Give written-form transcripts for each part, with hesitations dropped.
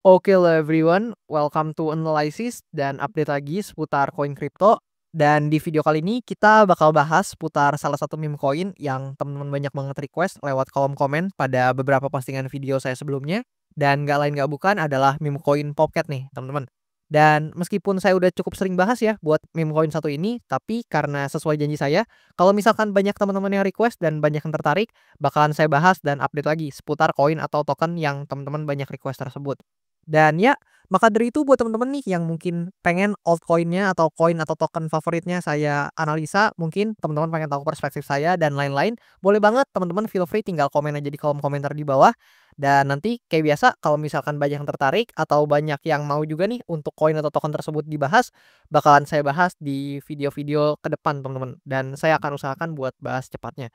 Oke hello everyone, welcome to Analysis dan update lagi seputar koin kripto. Dan di video kali ini kita bakal bahas seputar salah satu meme koin yang teman-teman banyak banget request lewat kolom komen pada beberapa postingan video saya sebelumnya. Dan nggak lain nggak bukan adalah meme koin Popcat nih teman-teman. Dan meskipun saya udah cukup sering bahas ya buat meme koin satu ini, tapi karena sesuai janji saya, kalau misalkan banyak teman-teman yang request dan banyak yang tertarik, bakalan saya bahas dan update lagi seputar koin atau token yang teman-teman banyak request tersebut. Dan ya, maka dari itu buat teman-teman nih yang mungkin pengen altcoin-nya atau koin atau token favoritnya saya analisa, mungkin teman-teman pengen tahu perspektif saya dan lain-lain, boleh banget teman-teman feel free tinggal komen aja di kolom komentar di bawah. Dan nanti kayak biasa kalau misalkan banyak yang tertarik atau banyak yang mau juga nih untuk koin atau token tersebut dibahas, bakalan saya bahas di video-video ke depan teman-teman. Dan saya akan usahakan buat bahas cepatnya.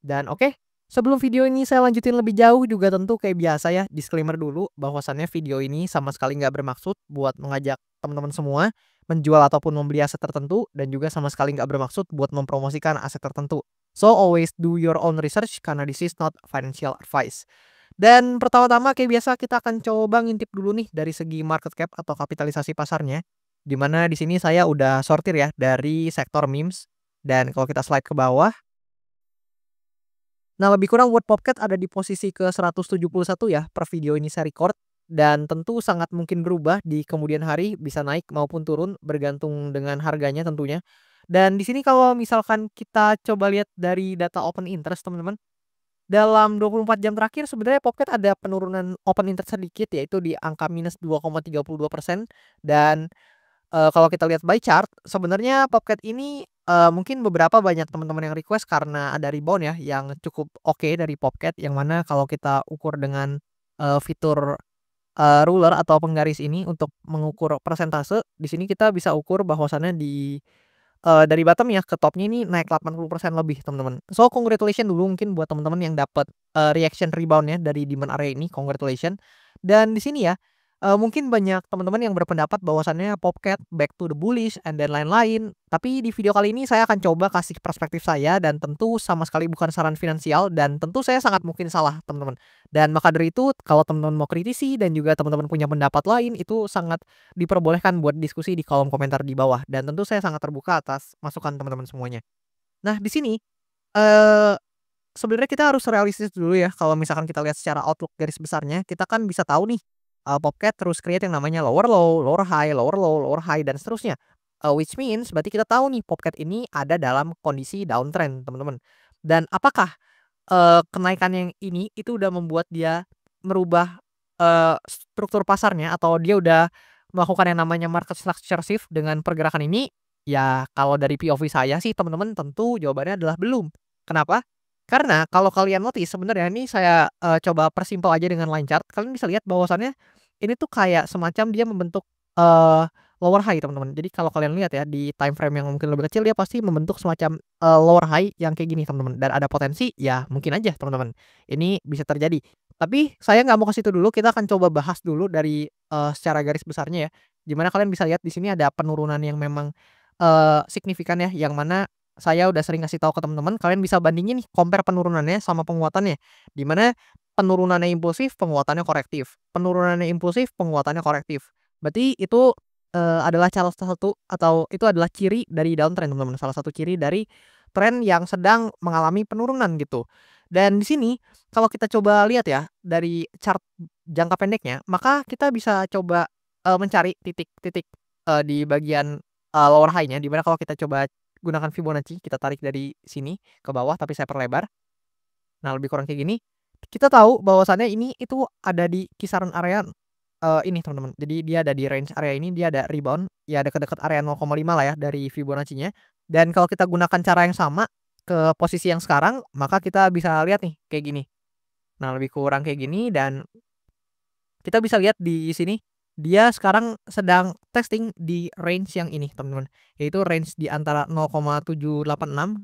Dan oke, sebelum video ini saya lanjutin lebih jauh juga tentu kayak biasa ya, disclaimer dulu bahwasannya video ini sama sekali nggak bermaksud buat mengajak teman-teman semua menjual ataupun membeli aset tertentu dan juga sama sekali nggak bermaksud buat mempromosikan aset tertentu. So always do your own research karena this is not financial advice. Dan pertama-tama kayak biasa kita akan coba ngintip dulu nih dari segi market cap atau kapitalisasi pasarnya. Di mana di sini saya udah sortir ya dari sektor memes. Dan kalau kita slide ke bawah, nah, lebih kurang buat Popcat ada di posisi ke-171 ya per video ini saya record, dan tentu sangat mungkin berubah di kemudian hari, bisa naik maupun turun bergantung dengan harganya tentunya. Dan di sini kalau misalkan kita coba lihat dari data open interest teman-teman, dalam 24 jam terakhir sebenarnya Popcat ada penurunan open interest sedikit yaitu di angka -2,32% dan kalau kita lihat by chart, sebenarnya Popcat ini, mungkin beberapa banyak teman-teman yang request karena ada rebound ya, yang cukup oke dari Popcat, yang mana kalau kita ukur dengan, fitur, ruler atau penggaris ini untuk mengukur persentase, di sini kita bisa ukur bahwasannya dari bottom ya ke topnya ini naik 80% lebih teman-teman. So congratulation dulu mungkin buat teman-teman yang dapat, reaction rebound-nya dari demand area ini, congratulation. Dan di sini ya, mungkin banyak teman-teman yang berpendapat bahwasannya Popcat back to the bullish and then lain-lain. Tapi di video kali ini saya akan coba kasih perspektif saya dan tentu sama sekali bukan saran finansial dan tentu saya sangat mungkin salah teman-teman. Dan maka dari itu kalau teman-teman mau kritisi dan juga teman-teman punya pendapat lain itu sangat diperbolehkan buat diskusi di kolom komentar di bawah dan tentu saya sangat terbuka atas masukan teman-teman semuanya. Nah, di sini, eee, sebenarnya kita harus realistis dulu ya kalau misalkan kita lihat secara outlook garis besarnya, kita kan bisa tahu nih, Popcat terus create yang namanya lower low, lower high, lower low, lower high, dan seterusnya. Which means berarti kita tahu nih Popcat ini ada dalam kondisi downtrend, teman-teman. Dan apakah, kenaikan yang ini itu udah membuat dia merubah, struktur pasarnya atau dia udah melakukan yang namanya market structure shift dengan pergerakan ini? Ya kalau dari POV saya sih teman-teman tentu jawabannya adalah belum. Kenapa? Karena kalau kalian notice sebenarnya ini saya, coba persimpel aja dengan line chart, kalian bisa lihat bahwasannya ini tuh kayak semacam dia membentuk, eee, lower high teman-teman. Jadi kalau kalian lihat ya di time frame yang mungkin lebih kecil dia pasti membentuk semacam, lower high yang kayak gini teman-teman dan ada potensi ya mungkin aja teman-teman, ini bisa terjadi. Tapi saya nggak mau ke situ dulu, kita akan coba bahas dulu dari, secara garis besarnya ya, di mana kalian bisa lihat di sini ada penurunan yang memang, signifikan ya, yang mana saya udah sering kasih tahu ke teman-teman, kalian bisa bandingin nih compare penurunannya sama penguatannya, di mana penurunannya impulsif, penguatannya korektif, penurunannya impulsif, penguatannya korektif. Berarti itu, adalah salah satu atau itu adalah ciri dari downtrend teman-teman, salah satu ciri dari tren yang sedang mengalami penurunan gitu. Dan di sini kalau kita coba lihat ya dari chart jangka pendeknya, maka kita bisa coba, mencari titik-titik, di bagian, lower high-nya, di mana kalau kita coba gunakan Fibonacci, kita tarik dari sini ke bawah tapi saya perlebar. Nah, lebih kurang kayak gini. Kita tahu bahwasannya ini itu ada di kisaran area, ini teman-teman. Jadi dia ada di range area ini, dia ada rebound, ya deket-deket area 0,5 lah ya dari Fibonacci-nya. Dan kalau kita gunakan cara yang sama ke posisi yang sekarang, maka kita bisa lihat nih kayak gini. Nah, lebih kurang kayak gini dan kita bisa lihat di sini, dia sekarang sedang testing di range yang ini teman-teman, yaitu range di antara 0,786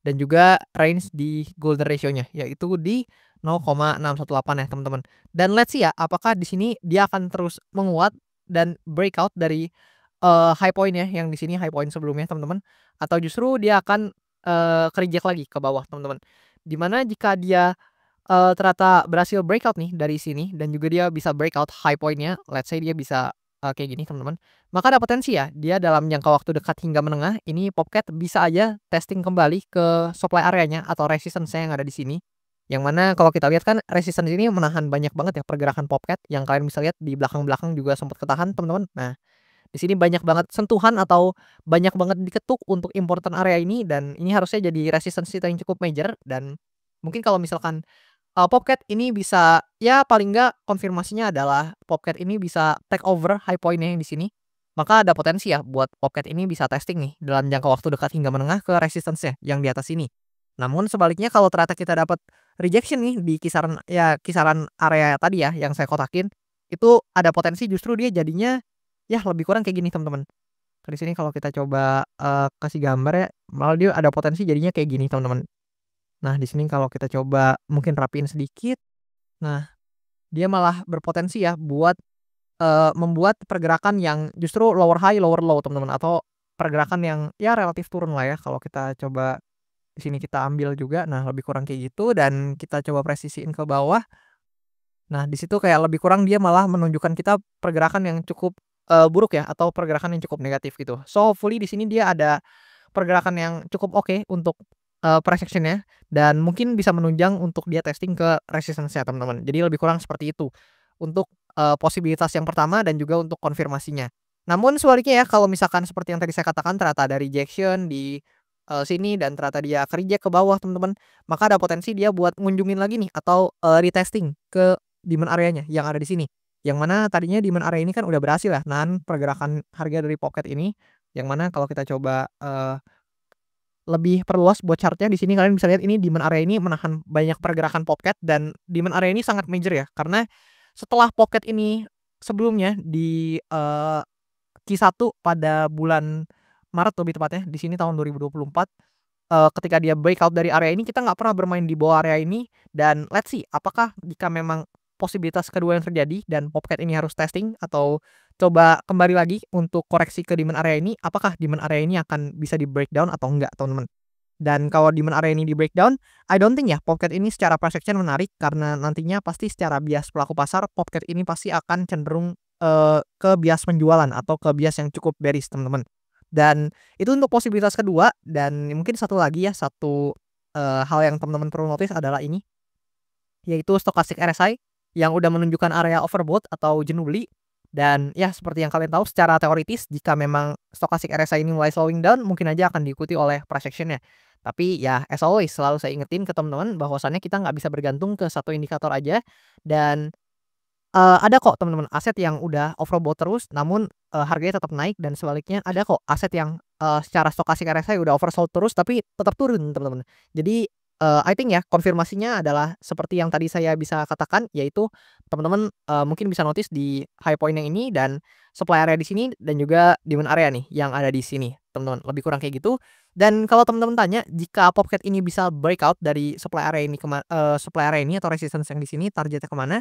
dan juga range di golden ratio-nya, yaitu di 0,618 ya teman-teman. Dan let's see ya, apakah di sini dia akan terus menguat dan breakout dari, high point ya, yang di sini high point sebelumnya teman-teman, atau justru dia akan, ke-reject lagi ke bawah teman-teman. Di mana jika dia ternyata berhasil breakout nih dari sini dan juga dia bisa breakout high point-nya, let's say dia bisa, kayak gini teman-teman, maka ada potensi ya dia dalam jangka waktu dekat hingga menengah ini Popcat bisa aja testing kembali ke supply area-nya atau resistance-nya yang ada di sini. Yang mana kalau kita lihat kan resistance ini menahan banyak banget ya pergerakan Popcat yang kalian bisa lihat di belakang-belakang juga sempat ketahan teman-teman. Nah, di sini banyak banget sentuhan atau banyak banget diketuk untuk important area ini dan ini harusnya jadi resistance kita yang cukup major dan mungkin kalau misalkan Popcat ini bisa ya paling enggak konfirmasinya adalah Popcat ini bisa take over high point-nya yang di sini. Maka ada potensi ya buat Popcat ini bisa testing nih dalam jangka waktu dekat hingga menengah ke resistance-nya yang di atas ini. Namun sebaliknya kalau ternyata kita dapat rejection nih di kisaran ya kisaran area tadi ya yang saya kotakin, itu ada potensi justru dia jadinya ya lebih kurang kayak gini teman-teman. Di sini kalau kita coba, kasih gambar ya, malah dia ada potensi jadinya kayak gini teman-teman. Nah, di sini kalau kita coba mungkin rapiin sedikit, nah dia malah berpotensi ya buat, membuat pergerakan yang justru lower high, lower low teman-teman, atau pergerakan yang ya relatif turun lah ya kalau kita coba di sini kita ambil juga, nah lebih kurang kayak gitu dan kita coba presisiin ke bawah. Nah, di situ kayak lebih kurang dia malah menunjukkan kita pergerakan yang cukup, buruk ya atau pergerakan yang cukup negatif gitu. So, hopefully di sini dia ada pergerakan yang cukup oke untuk, price action-nya dan mungkin bisa menunjang untuk dia testing ke resistance-nya teman-teman. Jadi lebih kurang seperti itu untuk, posibilitas yang pertama dan juga untuk konfirmasinya. Namun sebaliknya ya kalau misalkan seperti yang tadi saya katakan ternyata ada rejection di, sini dan ternyata dia ke-reject ke bawah teman-teman, maka ada potensi dia buat ngunjungin lagi nih atau, retesting ke demand area-nya yang ada di sini. Yang mana tadinya demand area ini kan udah berhasil ya nahan pergerakan harga dari Pocket ini, yang mana kalau kita coba, lebih perluas buat chart-nya di sini kalian bisa lihat ini demand area ini menahan banyak pergerakan Pocket dan demand area ini sangat major ya, karena setelah Pocket ini sebelumnya di, Q1 pada bulan Maret lebih tepatnya di sini tahun 2024, ketika dia breakout dari area ini kita nggak pernah bermain di bawah area ini dan let's see apakah jika memang posibilitas kedua yang terjadi dan Popcat ini harus testing atau coba kembali lagi untuk koreksi ke demand area ini, apakah demand area ini akan bisa di-breakdown atau enggak teman-teman. Dan kalau demand area ini di-breakdown, I don't think ya Popcat ini secara price action menarik karena nantinya pasti secara bias pelaku pasar Popcat ini pasti akan cenderung, ke bias penjualan atau ke bias yang cukup bearish teman-teman. Dan itu untuk posibilitas kedua dan mungkin satu lagi ya, satu, hal yang teman-teman perlu notice adalah ini, yaitu stochastic RSI yang udah menunjukkan area overbought atau jenuh beli. Dan ya seperti yang kalian tahu secara teoritis jika memang stochastic RSI ini mulai slowing down mungkin aja akan diikuti oleh price action-nya. Tapi ya as always selalu saya ingetin ke teman-teman bahwasannya kita nggak bisa bergantung ke satu indikator aja dan ada kok teman-teman aset yang udah overbought terus namun, harganya tetap naik dan sebaliknya ada kok aset yang, secara stokastik RSI udah oversold terus tapi tetap turun teman-teman. Jadi, I think ya konfirmasinya adalah seperti yang tadi saya bisa katakan yaitu teman-teman, mungkin bisa notice di high point yang ini dan supply area di sini dan juga demand area nih yang ada di sini teman-teman, lebih kurang kayak gitu. Dan kalau teman-teman tanya jika Popcat ini bisa breakout dari supply area ini supply area ini atau resistance yang di sini targetnya kemana?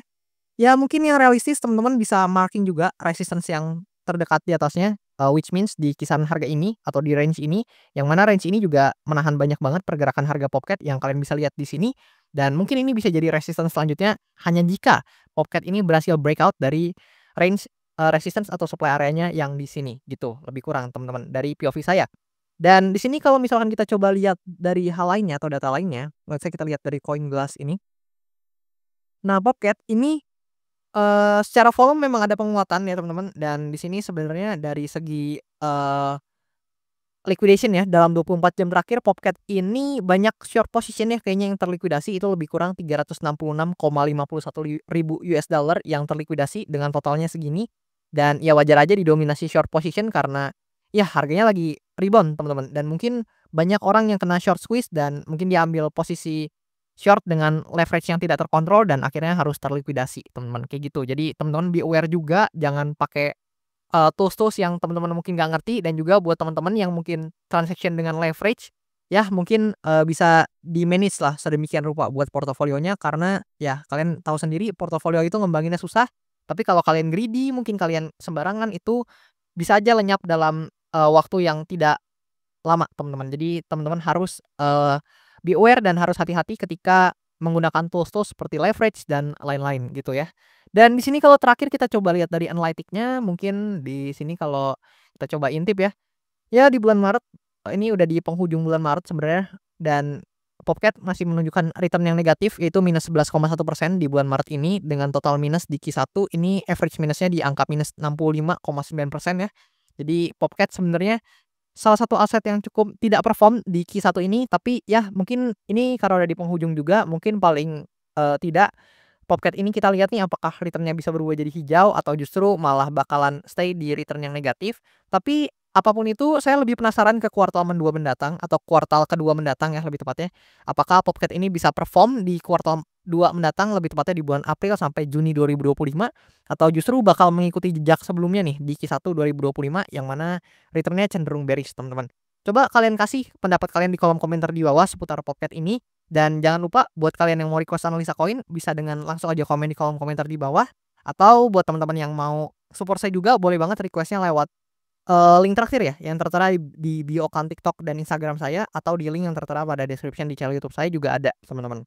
Ya mungkin yang realistis teman-teman bisa marking juga resistance yang terdekat di atasnya, which means di kisaran harga ini atau di range ini, yang mana range ini juga menahan banyak banget pergerakan harga Popcat yang kalian bisa lihat di sini, dan mungkin ini bisa jadi resistance selanjutnya hanya jika Popcat ini berhasil breakout dari range, resistance atau supply area-nya yang di sini gitu, lebih kurang teman-teman dari POV saya. Dan di sini kalau misalkan kita coba lihat dari hal lainnya atau data lainnya, let's say kita lihat dari CoinGlass ini. Nah Popcat ini secara volume memang ada penguatan ya teman-teman dan di sini sebenarnya dari segi, liquidation ya dalam 24 jam terakhir Popcat ini banyak short position ya kayaknya yang terlikuidasi itu lebih kurang 366,51 ribu US dollar yang terlikuidasi dengan totalnya segini. Dan ya wajar aja didominasi short position karena ya harganya lagi rebound teman-teman dan mungkin banyak orang yang kena short squeeze dan mungkin dia ambil posisi short dengan leverage yang tidak terkontrol dan akhirnya harus terlikuidasi teman-teman kayak gitu. Jadi teman-teman be aware juga jangan pakai tools-tools yang teman-teman mungkin nggak ngerti dan juga buat teman-teman yang mungkin transaction dengan leverage, ya mungkin, bisa di-manage lah sedemikian rupa buat portofolionya karena ya kalian tahu sendiri portofolio itu ngembanginnya susah, tapi kalau kalian greedy mungkin kalian sembarangan itu bisa aja lenyap dalam, waktu yang tidak lama teman-teman. Jadi teman-teman harus, be aware dan harus hati-hati ketika menggunakan tools-tools seperti leverage dan lain-lain gitu ya. Dan di sini kalau terakhir kita coba lihat dari analytic-nya, mungkin di sini kalau kita coba intip ya, ya di bulan Maret, ini udah di penghujung bulan Maret sebenarnya, dan Popcat masih menunjukkan return yang negatif yaitu -11,1% di bulan Maret ini dengan total minus di Q1 ini average minusnya di angka -65,9% ya. Jadi Popcat sebenarnya salah satu aset yang cukup tidak perform di Q1 ini, tapi ya mungkin ini karena udah di penghujung juga, mungkin paling, tidak Popcat ini kita lihat nih apakah return-nya bisa berubah jadi hijau atau justru malah bakalan stay di return yang negatif. Tapi apapun itu saya lebih penasaran ke kuartal mendua mendatang atau kuartal kedua mendatang ya lebih tepatnya. Apakah Popcat ini bisa perform di kuartal 2 mendatang lebih tepatnya di bulan April sampai Juni 2025 atau justru bakal mengikuti jejak sebelumnya nih di Q1 2025 yang mana return-nya cenderung bearish teman-teman. Coba kalian kasih pendapat kalian di kolom komentar di bawah seputar Popcat ini. Dan jangan lupa buat kalian yang mau request analisa koin bisa dengan langsung aja komen di kolom komentar di bawah, atau buat teman-teman yang mau support saya juga boleh banget requestnya lewat, link traktir ya yang tertera di bio account TikTok dan Instagram saya atau di link yang tertera pada description di channel YouTube saya juga ada teman-teman.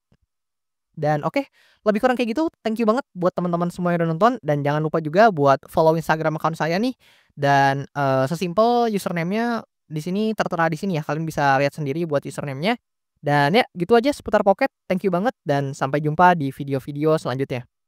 Dan oke, lebih kurang kayak gitu, thank you banget buat teman-teman semua yang udah nonton dan jangan lupa juga buat follow Instagram account saya nih dan, sesimpel username-nya di sini tertera di sini ya, kalian bisa lihat sendiri buat username-nya. Dan ya gitu aja seputar Pocket, thank you banget dan sampai jumpa di video-video selanjutnya.